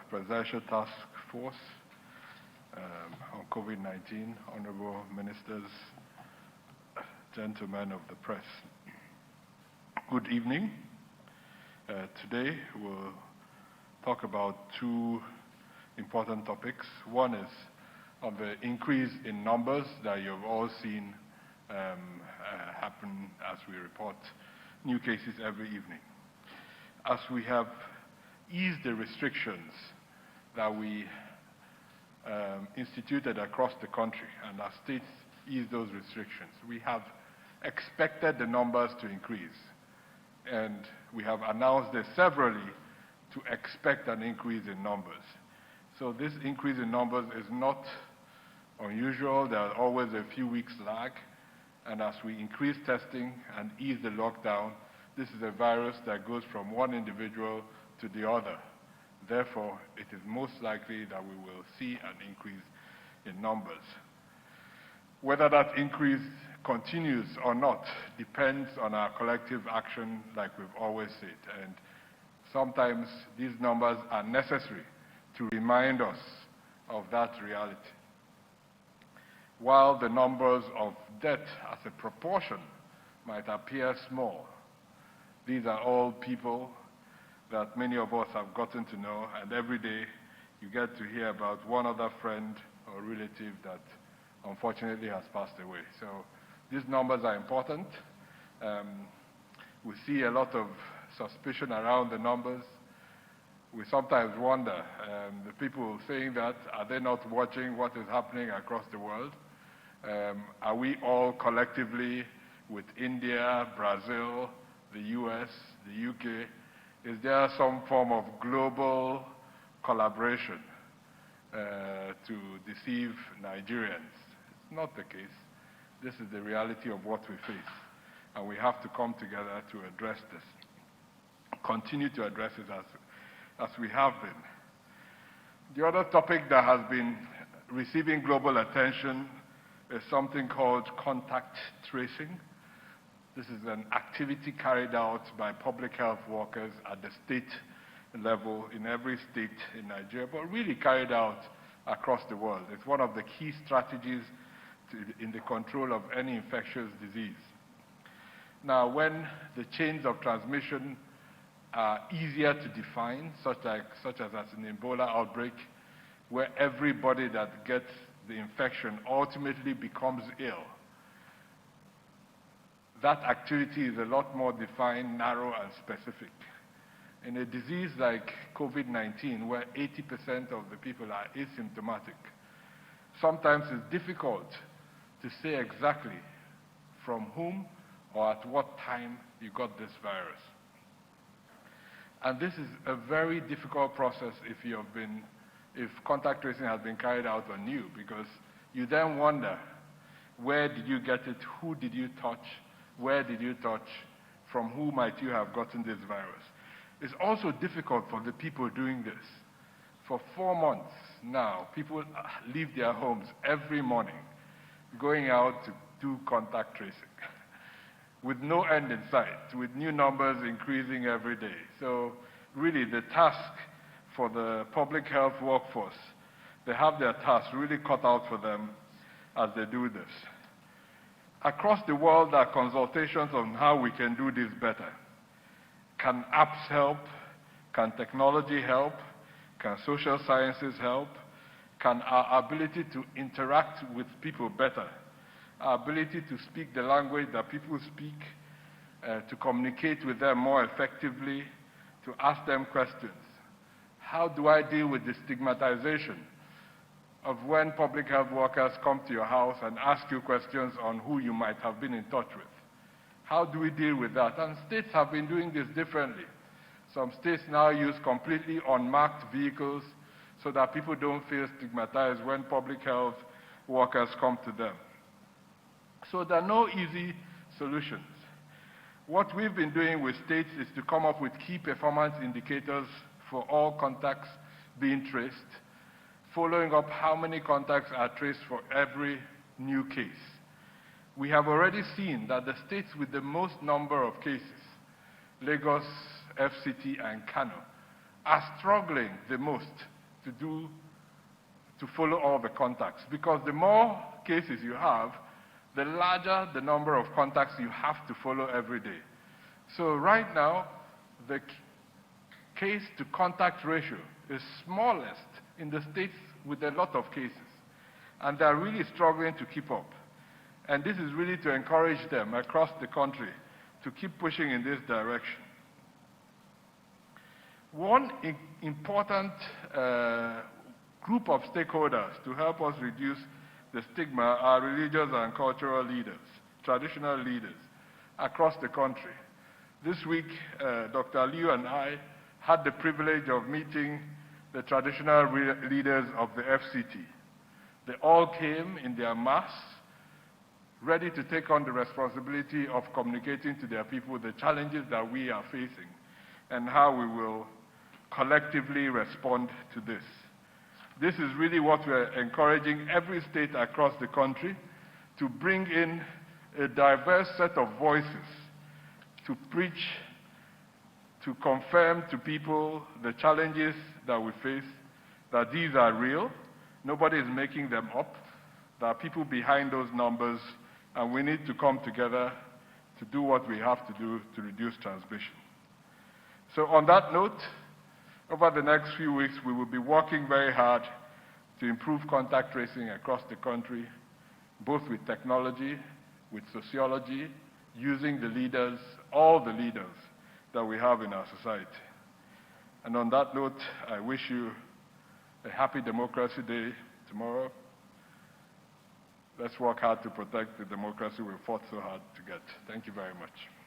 Presidential Task Force on COVID-19, honorable ministers, gentlemen of the press. Good evening. Today we'll talk about two important topics. One is of the increase in numbers that you've all seen happen as we report new cases every evening. As we have eased the restrictions that we instituted across the country, and our states eased those restrictions, we have expected the numbers to increase. And we have announced this severally to expect an increase in numbers. So this increase in numbers is not unusual. There are always a few weeks lag. And as we increase testing and ease the lockdown, this is a virus that goes from one individual to the other. Therefore, it is most likely that we will see an increase in numbers. Whether that increase continues or not depends on our collective action, like we've always said. And sometimes these numbers are necessary to remind us of that reality. While the numbers of death as a proportion might appear small, these are all people that many of us have gotten to know, and every day you get to hear about one other friend or relative that unfortunately has passed away. So these numbers are important. We see a lot of suspicion around the numbers. We sometimes wonder, the people saying that, are they not watching what is happening across the world? Are we all collectively with India, Brazil, the US, the UK? Is there some form of global collaboration to deceive Nigerians? It's not the case. This is the reality of what we face, and we have to come together to address this, continue to address it as we have been. The other topic that has been receiving global attention is something called contact tracing. This is an activity carried out by public health workers at the state level in every state in Nigeria, but really carried out across the world. It's one of the key strategies in the control of any infectious disease. Now, when the chains of transmission are easier to define, such as an Ebola outbreak, where everybody that gets the infection ultimately becomes ill, that activity is a lot more defined, narrow, and specific. In a disease like COVID-19, where 80% of the people are asymptomatic, sometimes it's difficult to say exactly from whom or at what time you got this virus. And this is a very difficult process if contact tracing has been carried out on you, because you then wonder, where did you get it? Who did you touch? Where did you touch? From who might you have gotten this virus? It's also difficult for the people doing this. For 4 months now, people leave their homes every morning, going out to do contact tracing, with no end in sight, with new numbers increasing every day. So really the task for the public health workforce, they have their task really cut out for them as they do this. Across the world, there are consultations on how we can do this better. Can apps help? Can technology help? Can social sciences help? Can our ability to interact with people better, our ability to speak the language that people speak, to communicate with them more effectively, to ask them questions? How do I deal with the stigmatization of when public health workers come to your house and ask you questions on who you might have been in touch with? How do we deal with that? And states have been doing this differently. Some states now use completely unmarked vehicles so that people don't feel stigmatized when public health workers come to them. So there are no easy solutions. What we've been doing with states is to come up with key performance indicators for all contacts being traced, following up how many contacts are traced for every new case. We have already seen that the states with the most number of cases, Lagos, FCT, and Kano, are struggling the most to follow all the contacts, because the more cases you have, the larger the number of contacts you have to follow every day. So right now, the case to contact ratio is smallest in the states with a lot of cases, and they're really struggling to keep up. And this is really to encourage them across the country to keep pushing in this direction. One important group of stakeholders to help us reduce the stigma are religious and cultural leaders, traditional leaders across the country. This week, Dr. Liu and I had the privilege of meeting the traditional leaders of the FCT. They all came in their mass, ready to take on the responsibility of communicating to their people the challenges that we are facing and how we will collectively respond to this. This is really what we're encouraging every state across the country to bring in a diverse set of voices to preach, to confirm to people the challenges that we face, that these are real, nobody is making them up, there are people behind those numbers, and we need to come together to do what we have to do to reduce transmission. So on that note, over the next few weeks, we will be working very hard to improve contact tracing across the country, both with technology, with sociology, using the leaders, all the leaders that we have in our society. And on that note, I wish you a happy Democracy Day tomorrow. Let's work hard to protect the democracy we fought so hard to get. Thank you very much.